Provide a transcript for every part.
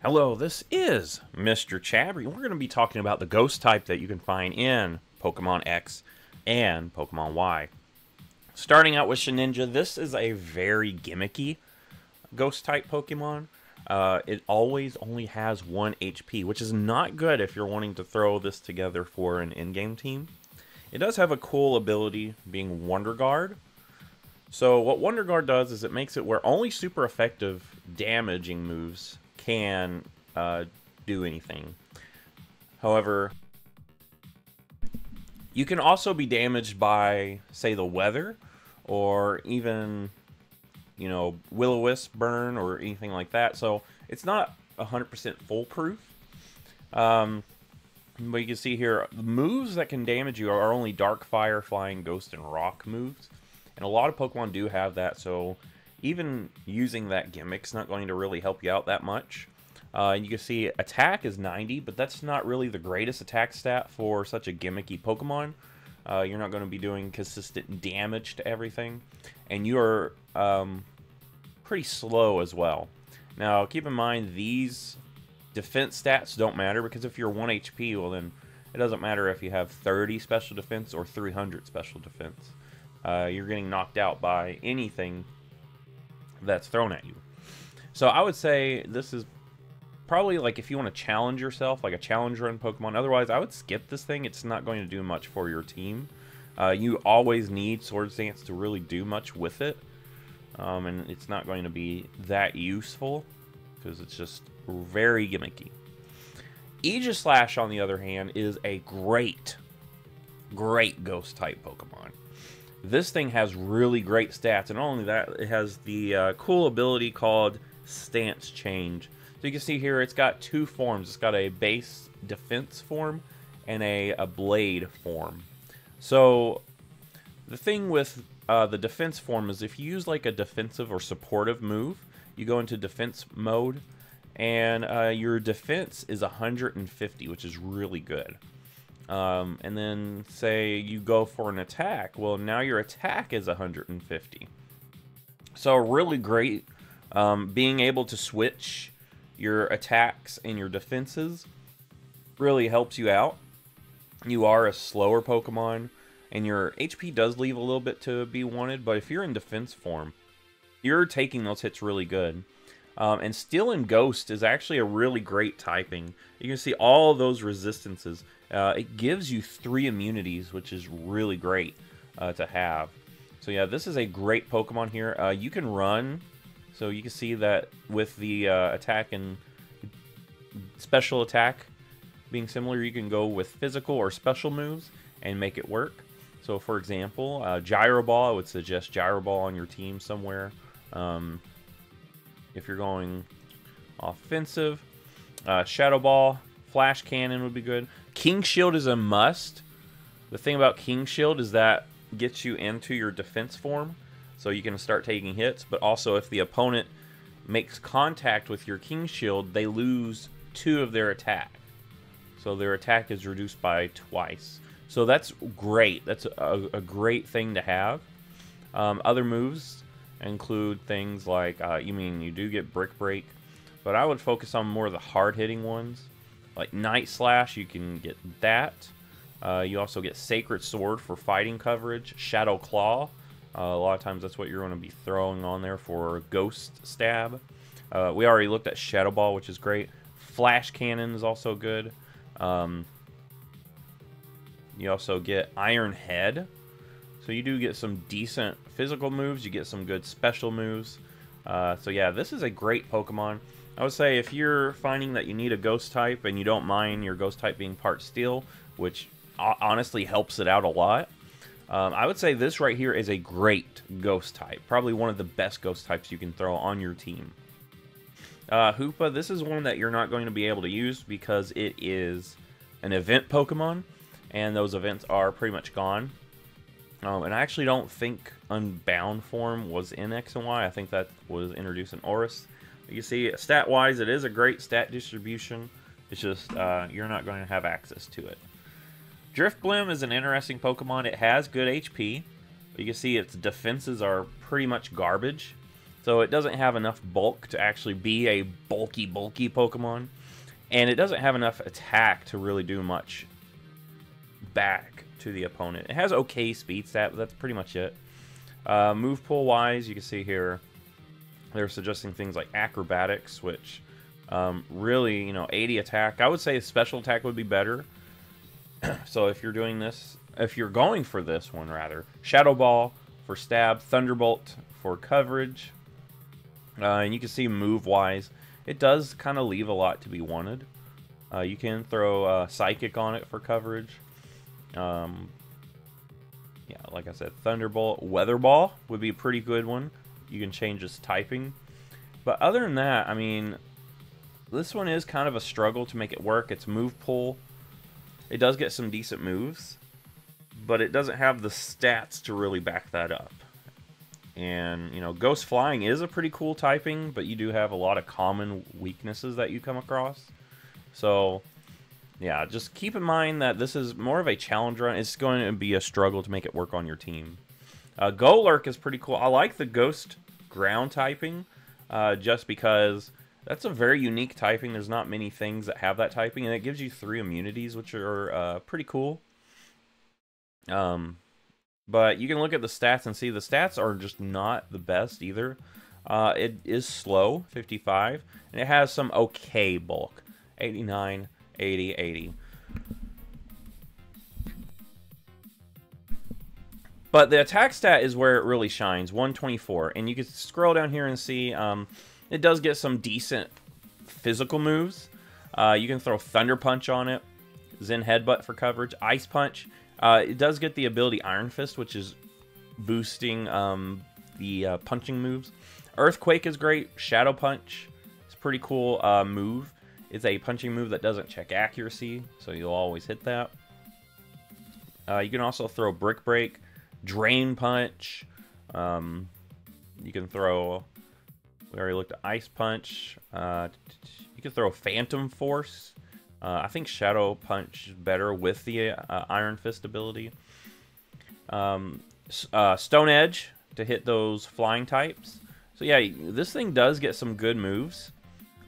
Hello, this is MrChabry. We're going to be talking about the ghost type that you can find in Pokemon X and Pokemon Y. Starting out with Shedinja, this is a very gimmicky ghost type Pokemon. It always only has 1 HP, which is not good if you're wanting to throw this together for an in-game team. It does have a cool ability being Wonder Guard. So what Wonder Guard does is it makes it where only super effective damaging moves can do anything. However, you can also be damaged by, say, the weather, or even, you know, Will-O-Wisp burn or anything like that. So it's not 100% foolproof. But you can see here, the moves that can damage you are only Dark Fire, Flying, Ghost, and Rock moves. And a lot of Pokemon do have that, so even using that gimmick's not going to really help you out that much. You can see attack is 90, but that's not really the greatest attack stat for such a gimmicky Pokemon. You're not going to be doing consistent damage to everything. And you're pretty slow as well. Now, keep in mind, these defense stats don't matter, because if you're 1 HP, well then it doesn't matter if you have 30 special defense or 300 special defense. You're getting knocked out by anything that's thrown at you. So I would say this is probably like if you want to challenge yourself, like a challenge run Pokemon. Otherwise, I would skip this thing. It's not going to do much for your team. You always need Swords Dance to really do much with it. And it's not going to be that useful because it's just very gimmicky. Aegislash, on the other hand, is a great ghost type Pokemon. This thing has really great stats, and not only that, it has the cool ability called Stance Change. So you can see here, it's got 2 forms. It's got a base defense form and a blade form. So the thing with the defense form is if you use like a defensive or supportive move, you go into defense mode, and your defense is 150, which is really good. And then say you go for an attack, well, now your attack is 150. So really great. Being able to switch your attacks and your defenses really helps you out. You are a slower Pokemon, and your HP does leave a little bit to be wanted, but if you're in defense form, you're taking those hits really good. And Steel and Ghost is actually a really great typing. You can see all those resistances. It gives you 3 immunities, which is really great to have. So yeah, this is a great Pokemon here. You can run, so you can see that with the attack and special attack being similar, you can go with physical or special moves and make it work. So for example, Gyro Ball, I would suggest Gyro Ball on your team somewhere. If you're going offensive, Shadow Ball, Flash Cannon would be good. King Shield is a must. The thing about King Shield is that gets you into your defense form, so you can start taking hits. But also, if the opponent makes contact with your King Shield, they lose 2 of their attack. So their attack is reduced by twice. So that's great. That's a great thing to have. Other moves include things like, you do get Brick Break, but I would focus on more of the hard-hitting ones. Like Night Slash, you can get that. You also get Sacred Sword for fighting coverage. Shadow Claw, a lot of times that's what you're going to be throwing on there for Ghost Stab. We already looked at Shadow Ball, which is great. Flash Cannon is also good. You also get Iron Head. So you do get some decent physical moves. You get some good special moves. So yeah, this is a great Pokemon. I would say if you're finding that you need a ghost type and you don't mind your ghost type being part steel, which honestly helps it out a lot, I would say this right here is a great ghost type. Probably one of the best ghost types you can throw on your team. Hoopa, this is one that you're not going to be able to use because it is an event Pokemon, and those events are pretty much gone. And I actually don't think Unbound form was in X and Y. I think that was introduced in Oris. You see, stat-wise, it is a great stat distribution. It's just you're not going to have access to it. Drifblim is an interesting Pokemon. It has good HP. But you can see its defenses are pretty much garbage. So it doesn't have enough bulk to actually be a bulky Pokemon. And it doesn't have enough attack to really do much back to the opponent. It has okay speed stat, but that's pretty much it. Move pool wise, you can see here, they're suggesting things like acrobatics, which really, you know, 80 attack. I would say special attack would be better. So if you're doing this, if you're going for this one rather, Shadow Ball for stab, Thunderbolt for coverage. And you can see move wise, it does kind of leave a lot to be wanted. You can throw Psychic on it for coverage. Yeah, like I said, Thunderbolt. Weather Ball would be a pretty good one. You can change its typing. But other than that, I mean, this one is kind of a struggle to make it work. It's move pull. It does get some decent moves, but it doesn't have the stats to really back that up. And, you know, Ghost Flying is a pretty cool typing, but you do have a lot of common weaknesses that you come across. So, yeah, just keep in mind that this is more of a challenge run. It's going to be a struggle to make it work on your team. Golurk is pretty cool. I like the Ghost Ground typing, just because that's a very unique typing. There's not many things that have that typing, and it gives you 3 immunities, which are pretty cool. But you can look at the stats and see the stats are just not the best either. It is slow, 55, and it has some okay bulk, 89, 80, 80. But the attack stat is where it really shines, 124. And you can scroll down here and see it does get some decent physical moves. You can throw Thunder Punch on it, Zen Headbutt for coverage, Ice Punch. It does get the ability Iron Fist, which is boosting the punching moves. Earthquake is great. Shadow Punch is a pretty cool move. It's a punching move that doesn't check accuracy, so you'll always hit that. You can also throw Brick Break, Drain Punch. You can throw... We already looked at Ice Punch. You can throw Phantom Force. I think Shadow Punch is better with the Iron Fist ability. Stone Edge to hit those flying types. So yeah, this thing does get some good moves.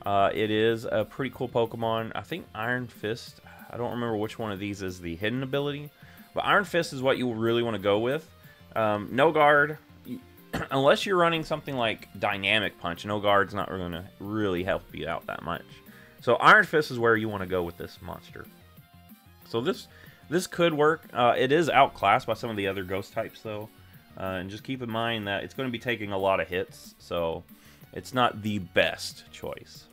It is a pretty cool Pokemon. I think Iron Fist, I don't remember which one of these is the hidden ability. But Iron Fist is what you really want to go with. No Guard. Unless you're running something like Dynamic Punch, No Guard's not going to really help you out that much. So Iron Fist is where you want to go with this monster. So this could work. It is outclassed by some of the other ghost types, though. And just keep in mind that it's going to be taking a lot of hits, so it's not the best choice.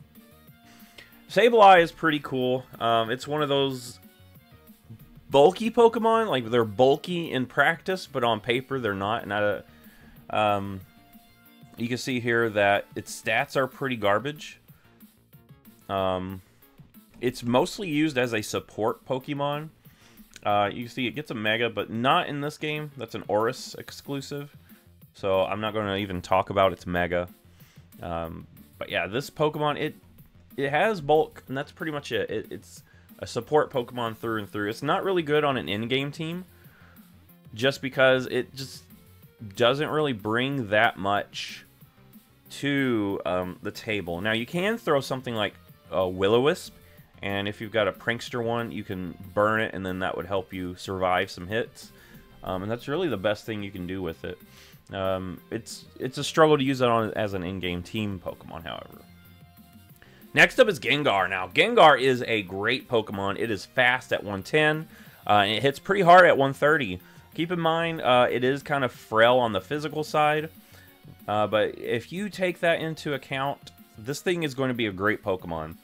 Sableye is pretty cool. It's one of those bulky Pokemon. Like, they're bulky in practice, but on paper they're not. And you can see here that its stats are pretty garbage. It's mostly used as a support Pokemon. You can see it gets a Mega, but not in this game. That's an Oris exclusive. So I'm not going to even talk about its Mega. But yeah, this Pokemon, it has bulk, and that's pretty much it. It's a support Pokemon through and through. It's not really good on an in-game team, just because it just doesn't really bring that much to the table. Now, you can throw something like a Will-O-Wisp, and if you've got a Prankster one, you can burn it, and then that would help you survive some hits. And that's really the best thing you can do with it. It's a struggle to use it on as an in-game team Pokemon, however. Next up is Gengar. Now, Gengar is a great Pokemon. It is fast at 110, and it hits pretty hard at 130. Keep in mind, it is kind of frail on the physical side, but if you take that into account, this thing is going to be a great Pokemon.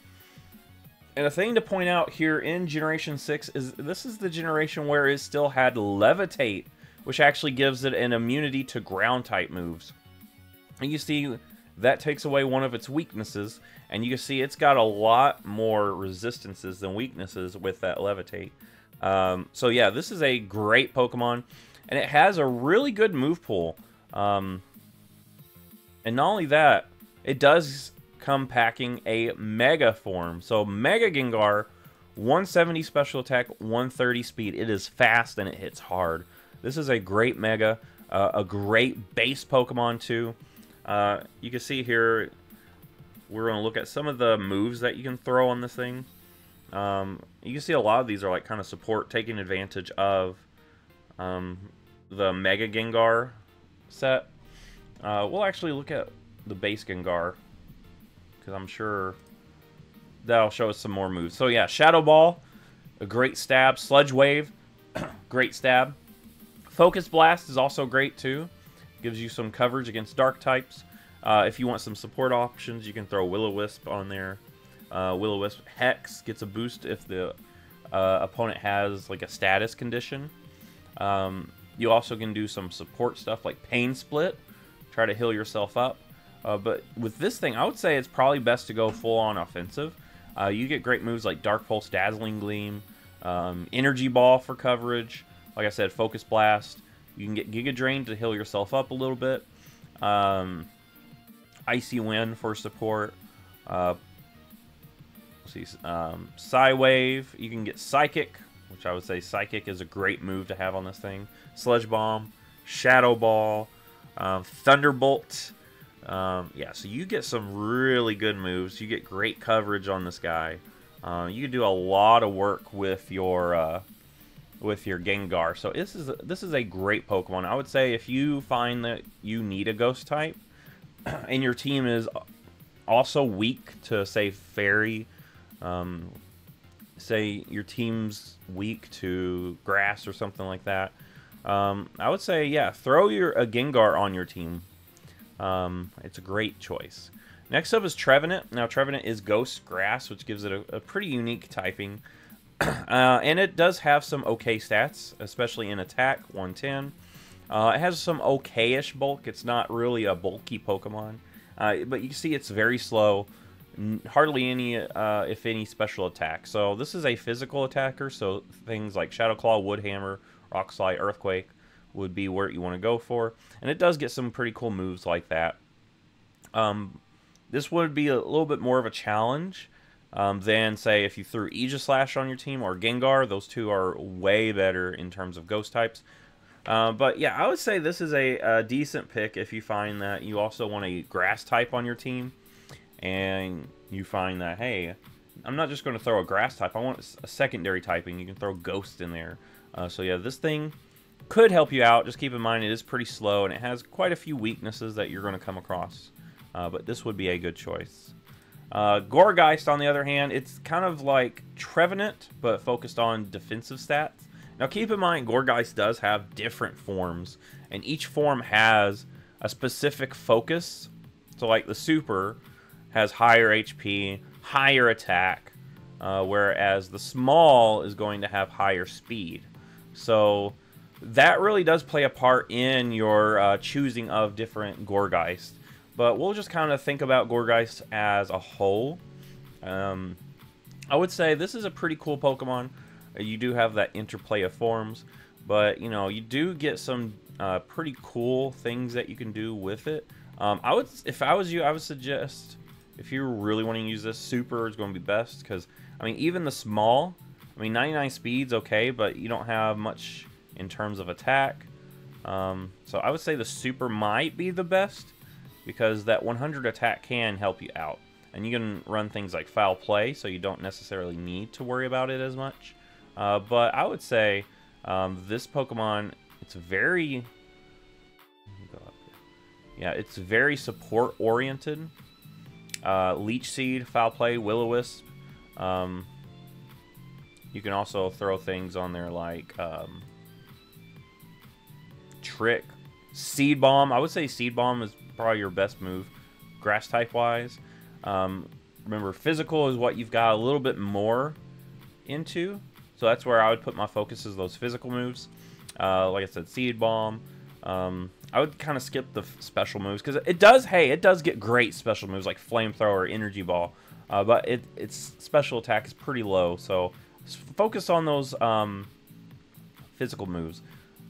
And a thing to point out here in Generation 6 is this is the generation where it still had Levitate, which actually gives it an immunity to ground-type moves. And you see, that takes away one of its weaknesses, and you can see it's got a lot more resistances than weaknesses with that Levitate. So yeah, this is a great Pokemon, and it has a really good move pool. And not only that, it does come packing a Mega form. So Mega Gengar, 170 special attack, 130 speed. It is fast and it hits hard. This is a great Mega, a great base Pokemon too. You can see here, we're going to look at some of the moves that you can throw on this thing. You can see a lot of these are like kind of support, taking advantage of the Mega Gengar set. We'll actually look at the base Gengar, because I'm sure that'll show us some more moves. So yeah, Shadow Ball, a great stab. Sludge Wave, great stab. Focus Blast is also great too. Gives you some coverage against dark types. If you want some support options, you can throw Will-O-Wisp on there. Will-O-Wisp Hex gets a boost if the opponent has like a status condition. You also can do some support stuff like Pain Split. Try to heal yourself up. But with this thing, I would say it's probably best to go full-on offensive. You get great moves like Dark Pulse, Dazzling Gleam, Energy Ball for coverage. Like I said, Focus Blast. You can get Giga Drain to heal yourself up a little bit. Icy Wind for support. Psy Wave. You can get Psychic, which I would say Psychic is a great move to have on this thing. Sludge Bomb, Shadow Ball, Thunderbolt. Yeah, so you get some really good moves. You get great coverage on this guy. You can do a lot of work with your Gengar. So this is a great Pokemon. I would say if you find that you need a Ghost type, and your team is also weak to, say, Fairy, say your team's weak to Grass or something like that, I would say, yeah, throw a Gengar on your team. It's a great choice. Next up is Trevenant. Now, Trevenant is Ghost Grass, which gives it a pretty unique typing. And it does have some okay stats, especially in attack, 110. It has some okay-ish bulk. It's not really a bulky Pokemon. But you can see it's very slow. Hardly any, if any, special attack. So this is a physical attacker, so things like Shadow Claw, Wood Hammer, Rock Slide, Earthquake would be where you want to go for. And it does get some pretty cool moves like that. This would be a little bit more of a challenge than, say, if you threw Aegislash on your team or Gengar. Those two are way better in terms of ghost types. But yeah, I would say this is a decent pick if you find that you also want a grass type on your team. And you find that, hey, I'm not just going to throw a grass type. I want a secondary typing. You can throw Ghost in there. So yeah, this thing could help you out. Just keep in mind it is pretty slow, and it has quite a few weaknesses that you're going to come across. But this would be a good choice. Gourgeist, on the other hand, it's kind of like Trevenant, but focused on defensive stats. Now, keep in mind, Gourgeist does have different forms, and each form has a specific focus. So, like the Super has higher HP, higher attack, whereas the Small is going to have higher speed. So that really does play a part in your choosing of different Gourgeist. But we'll just kind of think about Gourgeist as a whole. I would say this is a pretty cool Pokemon. You do have that interplay of forms, but you know, you do get some pretty cool things that you can do with it. If I was you, I would suggest, if you're really wanting to use this, Super is going to be best, because I mean, even the Small, I mean, 99 speed's okay, but you don't have much in terms of attack. So I would say the Super might be the best, because that 100 attack can help you out. And you can run things like Foul Play, so you don't necessarily need to worry about it as much. But I would say this Pokemon, it's very... Yeah, it's very support-oriented. Leech Seed, Foul Play, Will-O-Wisp. You can also throw things on there like Trick. Seed Bomb. I would say Seed Bomb is probably your best move, grass type wise. Remember, physical is what you've got a little bit more into, so that's where I would put my focus, is those physical moves. Like I said, Seed Bomb. I would kind of skip the special moves, because it does get great special moves like Flamethrower, Energy Ball, but its special attack is pretty low, so focus on those physical moves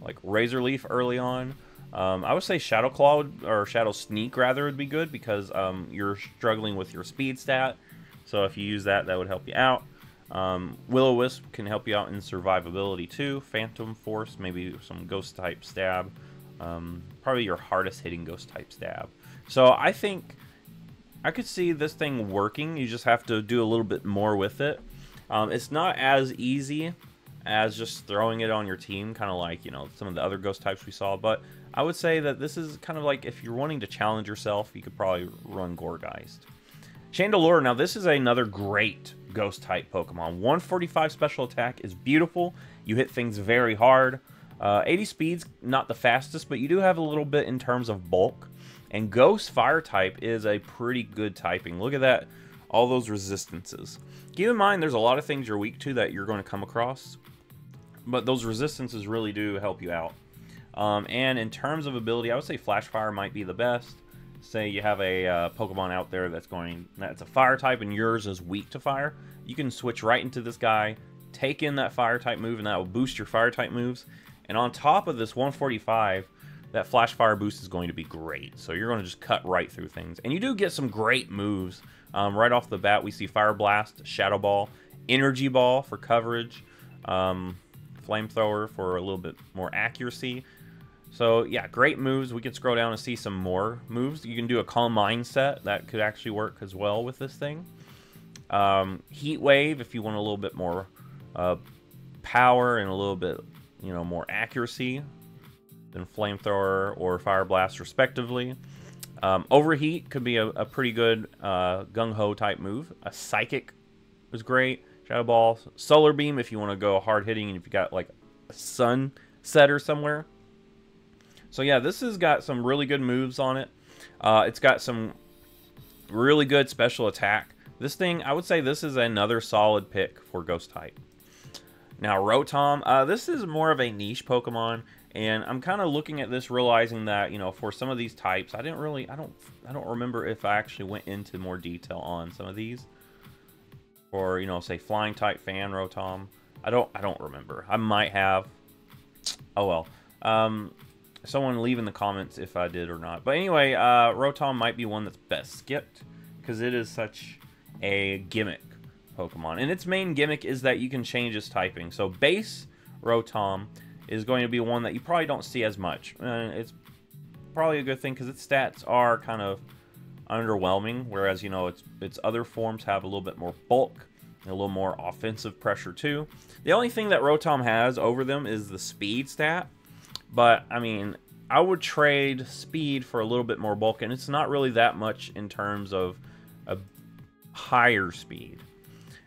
like Razor Leaf early on. I would say Shadow Claw or Shadow Sneak rather would be good, because you're struggling with your speed stat. So if you use that, that would help you out. Will-O-Wisp can help you out in survivability too. Phantom Force, maybe some Ghost type stab. Probably your hardest hitting Ghost type stab. So I think I could see this thing working. You just have to do a little bit more with it. It's not as easy as just throwing it on your team, kind of like, you know, some of the other ghost types we saw. But I would say that this is kind of like, if you're wanting to challenge yourself, you could probably run Gourgeist. Chandelure, now this is another great ghost type Pokemon. 145 special attack is beautiful. You hit things very hard. 80 speed's not the fastest, but you do have a little bit in terms of bulk. And Ghost Fire type is a pretty good typing. Look at that, all those resistances. Keep in mind, there's a lot of things you're weak to that you're going to come across, but those resistances really do help you out. And in terms of ability, I would say Flash Fire might be the best. Say you have a Pokemon out there that's a fire type and yours is weak to fire. You can switch right into this guy, take in that fire type move, and that will boost your fire type moves. And on top of this 145, that Flash Fire boost is going to be great. So you're going to just cut right through things. And you do get some great moves. Right off the bat, we see Fire Blast, Shadow Ball, Energy Ball for coverage, Flamethrower for a little bit more accuracy. So yeah, great moves. We can scroll down and see some more moves. You can do a Calm Mind set. That could actually work as well with this thing. Heat Wave if you want a little bit more power and a little bit, you know, more accuracy than Flamethrower or Fire Blast respectively. Overheat could be a pretty good gung-ho type move. A Psychic is great. Shadow Ball, Solar Beam if you want to go hard hitting and if you got like a Sun Setter somewhere. So yeah, this has got some really good moves on it. It's got some really good special attack. This thing, I would say this is another solid pick for Ghost type. Now Rotom, this is more of a niche Pokemon, and I'm kind of looking at this realizing that, you know, for some of these types, I don't remember if I actually went into more detail on some of these. Or, you know, say Flying type Fan Rotom. I don't remember. I might have. Oh well. Someone leave in the comments if I did or not. But anyway, Rotom might be one that's best skipped because it is such a gimmick Pokemon. And its main gimmick is that you can change its typing. So base Rotom is going to be one that you probably don't see as much. It's probably a good thing because its stats are kind of underwhelming, whereas, you know, its other forms have a little bit more bulk and a little more offensive pressure too. The only thing that Rotom has over them is the speed stat. But, I mean, I would trade speed for a little bit more bulk, and it's not really that much in terms of a higher speed.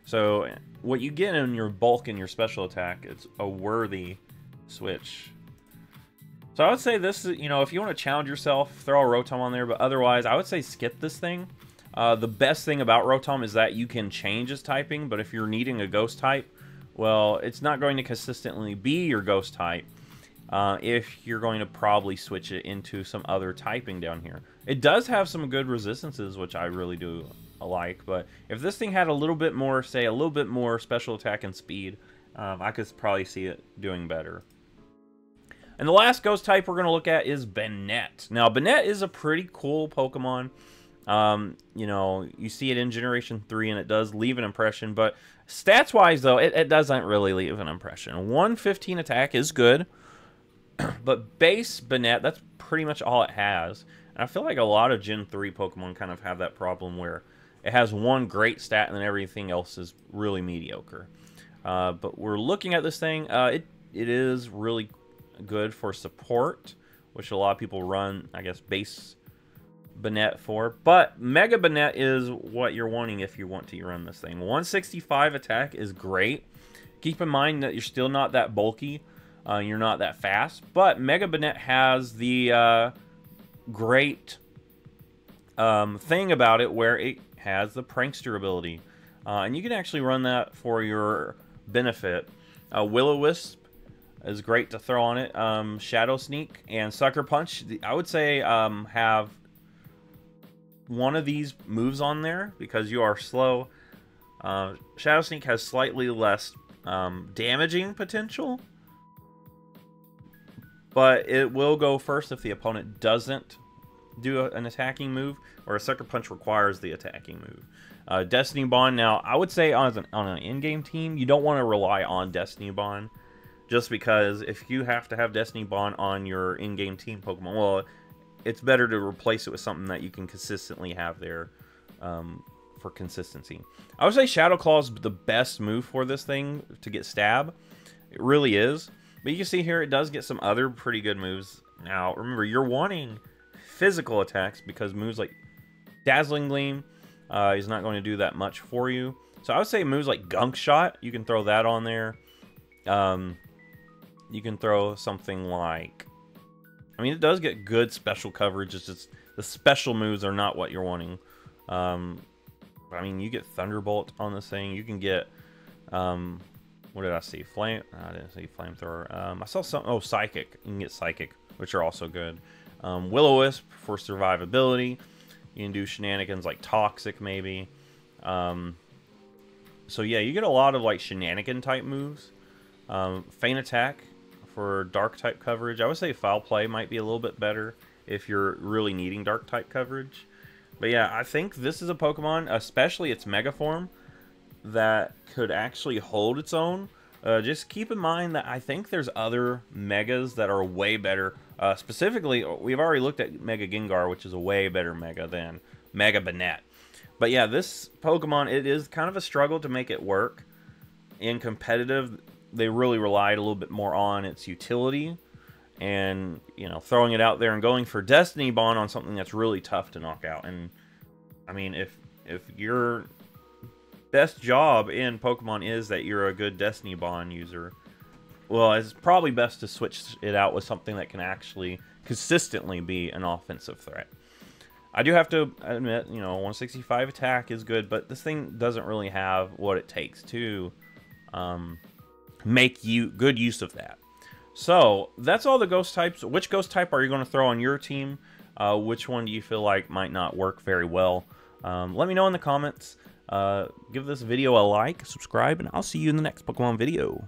So, what you get in your bulk and your special attack, it's a worthy switch. So, I would say this is, you know, if you want to challenge yourself, throw a Rotom on there, but otherwise, I would say skip this thing. The best thing about Rotom is that you can change its typing, but if you're needing a Ghost type, well, it's not going to consistently be your Ghost type. If you're going to probably switch it into some other typing down here. It does have some good resistances, which I really do like, but if this thing had a little bit more, say, a little bit more special attack and speed, I could probably see it doing better. And the last ghost type we're going to look at is Banette. Now, Banette is a pretty cool Pokemon. You know, you see it in Generation 3, and it does leave an impression, but stats-wise, though, it doesn't really leave an impression. 115 attack is good. But base Banette, that's pretty much all it has. And I feel like a lot of Gen 3 Pokemon kind of have that problem where it has one great stat and then everything else is really mediocre. But we're looking at this thing. It is really good for support, which a lot of people run, I guess, base Banette for. But Mega Banette is what you're wanting if you want to run this thing. 165 attack is great. Keep in mind that you're still not that bulky. You're not that fast, but Mega Banette has the great thing about it where it has the Prankster ability. And you can actually run that for your benefit. Will-O-Wisp is great to throw on it. Shadow Sneak and Sucker Punch, I would say, have one of these moves on there because you are slow. Shadow Sneak has slightly less damaging potential, but it will go first if the opponent doesn't do an attacking move, or a Sucker Punch requires the attacking move. Destiny Bond, now, I would say on an in-game team, you don't want to rely on Destiny Bond, just because if you have to have Destiny Bond on your in-game team Pokemon, well, it's better to replace it with something that you can consistently have there for consistency. I would say Shadow Claw is the best move for this thing to get stab. It really is. But you can see here it does get some other pretty good moves. Now, remember, you're wanting physical attacks because moves like Dazzling Gleam is not going to do that much for you. So I would say moves like Gunk Shot, you can throw that on there. You can throw something like... I mean, it does get good special coverage. It's just the special moves are not what you're wanting. I mean, you get Thunderbolt on this thing. You can get... what did I see? Flame... I didn't see Flamethrower. I saw some... Oh, Psychic. You can get Psychic, which are also good. Will-O-Wisp for survivability. You can do shenanigans like Toxic, maybe. So, yeah, you get a lot of, like, shenanigan-type moves. Feint Attack for Dark-type coverage. I would say Foul Play might be a little bit better if you're really needing Dark-type coverage. But, yeah, I think this is a Pokemon, especially its Mega Form, that could actually hold its own. Just keep in mind that I think there's other Megas that are way better. Specifically, we've already looked at Mega Gengar, which is a way better Mega than Mega Banette. But yeah, this Pokemon, it is kind of a struggle to make it work. In competitive, they really relied a little bit more on its utility. And, you know, throwing it out there and going for Destiny Bond on something that's really tough to knock out. And, I mean, if your best job in Pokemon is that you're a good Destiny Bond user, well, it's probably best to switch it out with something that can actually consistently be an offensive threat. I do have to admit, you know, 165 attack is good, but this thing doesn't really have what it takes to make good use of that. So, that's all the ghost types. Which ghost type are you going to throw on your team? Which one do you feel like might not work very well? Let me know in the comments. Give this video a like, subscribe, and I'll see you in the next Pokemon video.